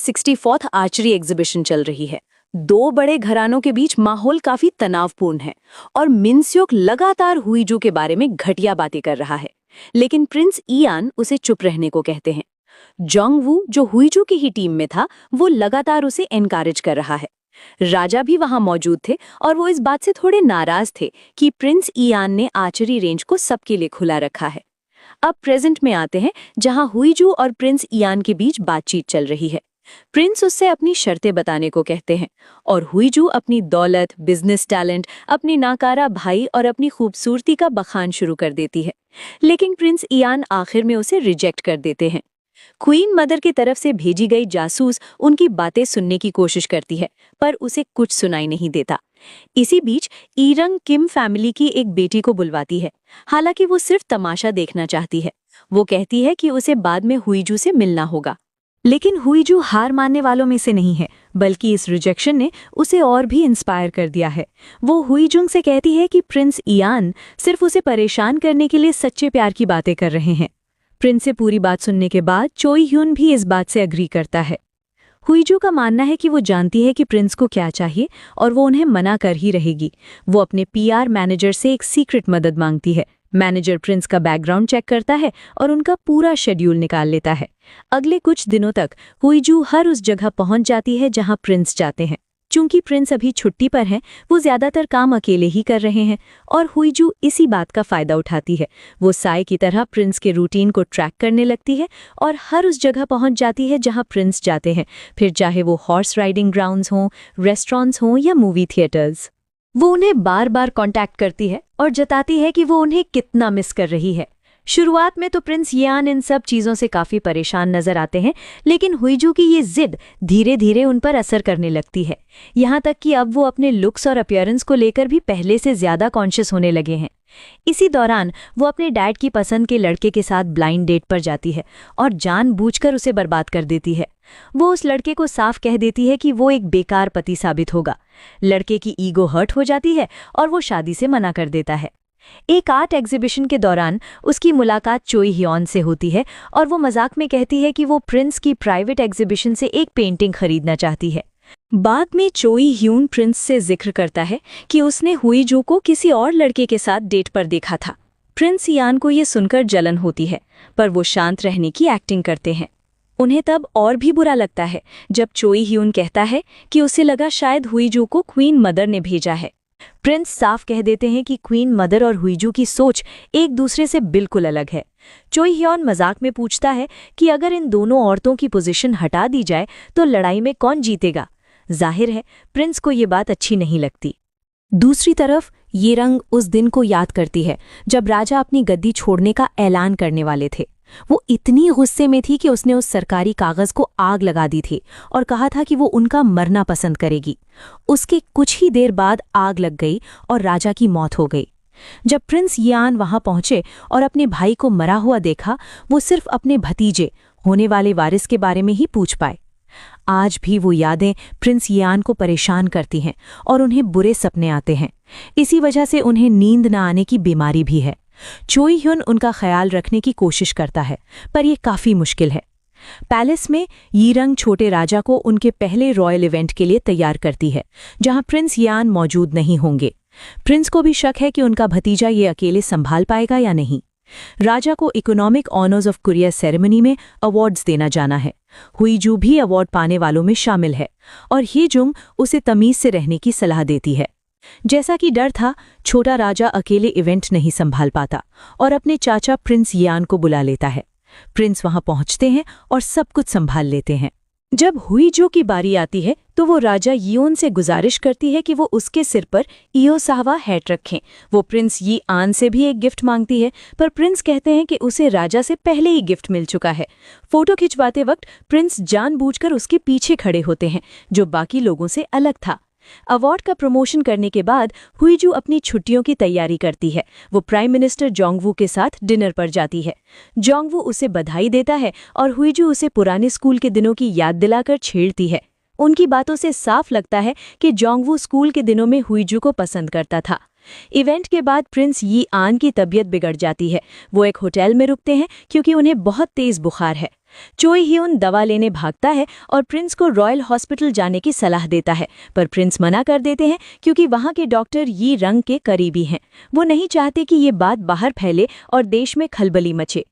64th archery exhibition चल रही है। दो बड़े घरानों के बीच माहौल काफी तनावपूर्ण है और मिन्स्योक लगातार हुईजू के बारे में घटिया बातें कर रहा है, लेकिन प्रिंस इयान उसे चुप रहने को कहते हैं। जोंगवू, जो हुईजू की ही टीम में था, वो लगातार उसे एनकरेज कर रहा है। राजा भी वहां मौजूद थे और वो इस बात से थोड़े नाराज थे कि प्रिंस इयान ने आर्चरी रेंज को सबके लिए खुला रखा है। अब प्रेजेंट में आते हैं, जहां हुईजू और प्रिंस इयान के बीच बातचीत चल रही है। प्रिंस उससे अपनी शर्तें बताने को कहते हैं और हुईजू अपनी दौलत, बिजनेस टैलेंट, अपनी नाकारा भाई और अपनी खूबसूरती का बखान शुरू कर देती है, लेकिन प्रिंस इयान आखिर में उसे रिजेक्ट कर देते हैं। क्वीन मदर की तरफ से भेजी गई जासूस उनकी बातें सुनने की कोशिश करती है, पर उसे कुछ सुनाई नहीं देता। इसी बीच ईरंग किम फैमिली की एक बेटी को बुलवाती है, हालांकि वो सिर्फ तमाशा देखना चाहती है। वो कहती है कि उसे बाद में हुईजू से मिलना होगा, लेकिन हुईजू हार मानने वालों में से नहीं है, बल्कि इस रिजेक्शन ने उसे और भी इंस्पायर कर दिया है। वो हुईजुंग से कहती है कि प्रिंस इयान सिर्फ उसे परेशान करने के लिए सच्चे प्यार की बातें कर रहे हैं। प्रिंस से पूरी बात सुनने के बाद चोई ह्यून भी इस बात से अग्री करता है। हुईजू का मानना है कि वो जानती है कि प्रिंस को क्या चाहिए और वो उन्हें मना कर ही रहेगी। वो अपने पीआर मैनेजर से एक सीक्रेट मदद मांगती है। मैनेजर प्रिंस का बैकग्राउंड चेक करता है और उनका पूरा शेड्यूल निकाल लेता है। अगले कुछ दिनों तक हुईजू हर उस जगह पहुंच जाती है जहां प्रिंस जाते हैं। चूंकि प्रिंस अभी छुट्टी पर हैं, वो ज्यादातर काम अकेले ही कर रहे हैं और हुईजू इसी बात का फायदा उठाती है। वो साय की तरह प्रिंस के रूटीन को ट्रैक करने लगती है और हर उस जगह पहुंच जाती है जहां प्रिंस जाते हैं, फिर चाहे वो हॉर्स राइडिंग ग्राउंड्स हों, रेस्टोरेंट्स हों या मूवी थिएटर्स। वो उन्हें बार बार कांटेक्ट करती है और जताती है कि वो उन्हें कितना मिस कर रही है। शुरुआत में तो प्रिंस यान इन सब चीज़ों से काफ़ी परेशान नजर आते हैं, लेकिन हुईजू की ये जिद धीरे धीरे उन पर असर करने लगती है। यहाँ तक कि अब वो अपने लुक्स और अपीयरेंस को लेकर भी पहले से ज़्यादा कॉन्शियस होने लगे हैं। इसी दौरान वो अपने डैड की पसंद के लड़के के साथ ब्लाइंड डेट पर जाती है और जानबूझकर उसे बर्बाद कर देती है। वो उस लड़के को साफ कह देती है कि वो एक बेकार पति साबित होगा। लड़के की ईगो हर्ट हो जाती है और वो शादी से मना कर देता है। एक आर्ट एग्जीबिशन के दौरान उसकी मुलाकात चोई ह्योन से होती है और वो मजाक में कहती है कि वो प्रिंस की प्राइवेट एग्जीबिशन से एक पेंटिंग खरीदना चाहती है। बाद में चोई ह्यून प्रिंस से जिक्र करता है कि उसने हुईजू को किसी और लड़के के साथ डेट पर देखा था। प्रिंस यान को ये सुनकर जलन होती है, पर वो शांत रहने की एक्टिंग करते हैं। उन्हें तब और भी बुरा लगता है जब चोई ह्यून कहता है कि उसे लगा शायद हुईजू को क्वीन मदर ने भेजा है। प्रिंस साफ कह देते हैं कि क्वीन मदर और हुईजू की सोच एक दूसरे से बिल्कुल अलग है। चोई ह्योन मजाक में पूछता है कि अगर इन दोनों औरतों की पोजीशन हटा दी जाए तो लड़ाई में कौन जीतेगा। जाहिर है प्रिंस को ये बात अच्छी नहीं लगती। दूसरी तरफ येरंग उस दिन को याद करती है जब राजा अपनी गद्दी छोड़ने का ऐलान करने वाले थे। वो इतनी गुस्से में थी कि उसने उस सरकारी कागज को आग लगा दी थी और कहा था कि वो उनका मरना पसंद करेगी। उसके कुछ ही देर बाद आग लग गई और राजा की मौत हो गई। जब प्रिंस यान वहां पहुंचे और अपने भाई को मरा हुआ देखा, वो सिर्फ अपने भतीजे होने वाले वारिस के बारे में ही पूछ पाए। आज भी वो यादें प्रिंस यान को परेशान करती हैं और उन्हें बुरे सपने आते हैं। इसी वजह से उन्हें नींद न आने की बीमारी भी है। चोई ह्यून उनका ख्याल रखने की कोशिश करता है, पर यह काफी मुश्किल है। पैलेस में यीरंग छोटे राजा को उनके पहले रॉयल इवेंट के लिए तैयार करती है, जहां प्रिंस यान मौजूद नहीं होंगे। प्रिंस को भी शक है कि उनका भतीजा ये अकेले संभाल पाएगा या नहीं। राजा को economic honours of Korea ceremony में अवार्ड्स देना जाना है। हुईजू भी अवार्ड पाने वालों में शामिल है और हीजुंग उसे तमीज से रहने की सलाह देती है। जैसा कि डर था, छोटा राजा अकेले इवेंट नहीं संभाल पाता और अपने चाचा प्रिंस यान को बुला लेता है। प्रिंस वहां पहुंचते हैं और सब कुछ संभाल लेते हैं। जब हुईजू की बारी आती है तो वो राजा यियोन से गुजारिश करती है कि वो उसके सिर पर इयोसावा हैट रखें। वो प्रिंस यी आन से भी एक गिफ्ट मांगती है, पर प्रिंस कहते हैं कि उसे राजा से पहले ही गिफ्ट मिल चुका है। फोटो खिंचवाते वक्त प्रिंस जानबूझकर उसके पीछे खड़े होते हैं, जो बाकी लोगों से अलग था। अवार्ड का प्रमोशन करने के बाद हुईजू अपनी छुट्टियों की तैयारी करती है। वो प्राइम मिनिस्टर जोंगवू के साथ डिनर पर जाती है। जोंगवू उसे बधाई देता है और हुईजू उसे पुराने स्कूल के दिनों की याद दिलाकर छेड़ती है। उनकी बातों से साफ लगता है कि जोंगवू स्कूल के दिनों में हुईजू को पसंद करता था। इवेंट के बाद प्रिंस यी आन की तबीयत बिगड़ जाती है। वो एक होटल में रुकते हैं क्योंकि उन्हें बहुत तेज बुखार है। चोई ह्यून दवा लेने भागता है और प्रिंस को रॉयल हॉस्पिटल जाने की सलाह देता है, पर प्रिंस मना कर देते हैं क्योंकि वहां के डॉक्टर यी रंग के करीबी हैं। वो नहीं चाहते कि ये बात बाहर फैले और देश में खलबली मचे।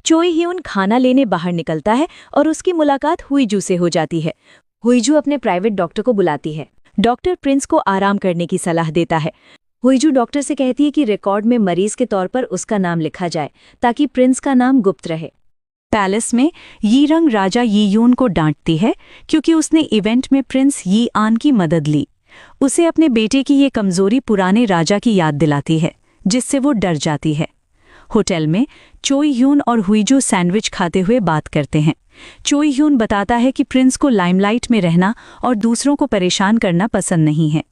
चोई ह्यून खाना लेने बाहर निकलता है और उसकी मुलाकात हुईजू से हो जाती है। हुईजू अपने प्राइवेट डॉक्टर को बुलाती है। डॉक्टर प्रिंस को आराम करने की सलाह देता है। हुईजू डॉक्टर से कहती है कि रिकॉर्ड में मरीज के तौर पर उसका नाम लिखा जाए ताकि प्रिंस का नाम गुप्त रहे। पैलेस में यी रंग राजा यी यून को डांटती है क्योंकि उसने इवेंट में प्रिंस यी आन की मदद ली। उसे अपने बेटे की ये कमजोरी पुराने राजा की याद दिलाती है, जिससे वो डर जाती है। होटल में चोई ह्यून और हुईजू सैंडविच खाते हुए बात करते हैं। चोई ह्यून बताता है कि प्रिंस को लाइमलाइट में रहना और दूसरों को परेशान करना पसंद नहीं है,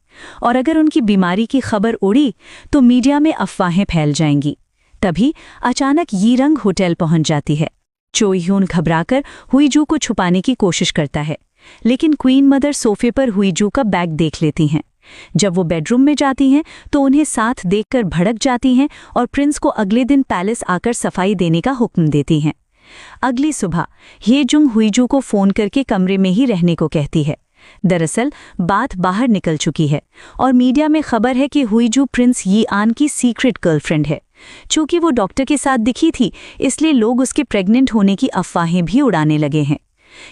और अगर उनकी बीमारी की खबर उड़ी तो मीडिया में अफवाहें फैल जाएंगी। तभी अचानक यी रंग होटल पहुंच जाती है। चोई ह्यून घबराकर हुईजू को छुपाने की कोशिश करता है, लेकिन क्वीन मदर सोफे पर हुईजू का बैग देख लेती हैं। जब वो बेडरूम में जाती हैं तो उन्हें साथ देखकर भड़क जाती हैं और प्रिंस को अगले दिन पैलेस आकर सफाई देने का हुक्म देती हैं। अगली सुबह हेजुंग हुईजू को फोन करके कमरे में ही रहने को कहती है। दरअसल बात बाहर निकल चुकी है और मीडिया में खबर है कि हुईजू प्रिंस यी आन की सीक्रेट गर्लफ्रेंड है। चूंकि वो डॉक्टर के साथ दिखी थी, इसलिए लोग उसके प्रेग्नेंट होने की अफवाहें भी उड़ाने लगे हैं।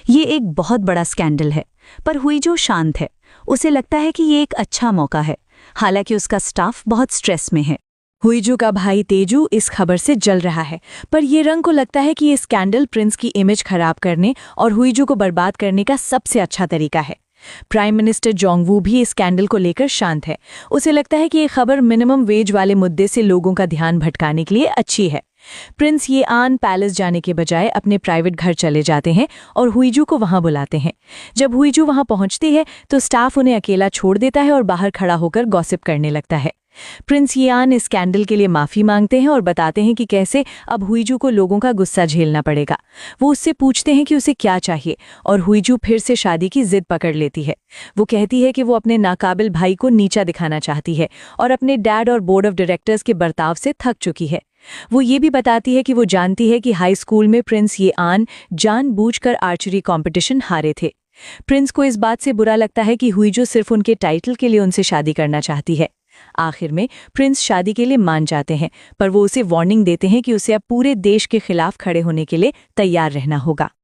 ये एक बहुत बड़ा स्कैंडल है, पर हुईजू शांत है। उसे लगता है कि ये एक अच्छा मौका है, हालांकि उसका स्टाफ बहुत स्ट्रेस में है। हुईजू का भाई तेजू इस खबर से जल रहा है, पर ये रंग को लगता है कि ये स्कैंडल प्रिंस की इमेज खराब करने और हुईजू को बर्बाद करने का सबसे अच्छा तरीका है। प्राइम मिनिस्टर जोंगवू भी इस स्कैंडल को लेकर शांत है। उसे लगता है कि ये खबर मिनिमम वेज वाले मुद्दे से लोगों का ध्यान भटकाने के लिए अच्छी है। प्रिंस ये आन पैलेस जाने के बजाय अपने प्राइवेट घर चले जाते हैं और हुईजू को वहां बुलाते हैं। जब हुईजू वहां पहुंचती है तो स्टाफ उन्हें अकेला छोड़ देता है और बाहर खड़ा होकर गॉसिप करने लगता है। प्रिंस यान इस स्कैंडल के लिए माफी मांगते हैं और बताते हैं कि कैसे अब हुईजू को लोगों का गुस्सा झेलना पड़ेगा। वो उससे पूछते हैं कि उसे क्या चाहिए, और हुईजू फिर से शादी की जिद पकड़ लेती है। वो कहती है कि वो अपने नाकाबिल भाई को नीचा दिखाना चाहती है और अपने डैड और बोर्ड ऑफ डायरेक्टर्स के बर्ताव से थक चुकी है। वो ये भी बताती है कि वो जानती है कि हाई स्कूल में प्रिंस ये आन जानबूझकर आर्चरी कॉम्पिटिशन हारे थे। प्रिंस को इस बात से बुरा लगता है कि हुईजू सिर्फ उनके टाइटल के लिए उनसे शादी करना चाहती है। आखिर में प्रिंस शादी के लिए मान जाते हैं, पर वो उसे वार्निंग देते हैं कि उसे अब पूरे देश के खिलाफ खड़े होने के लिए तैयार रहना होगा।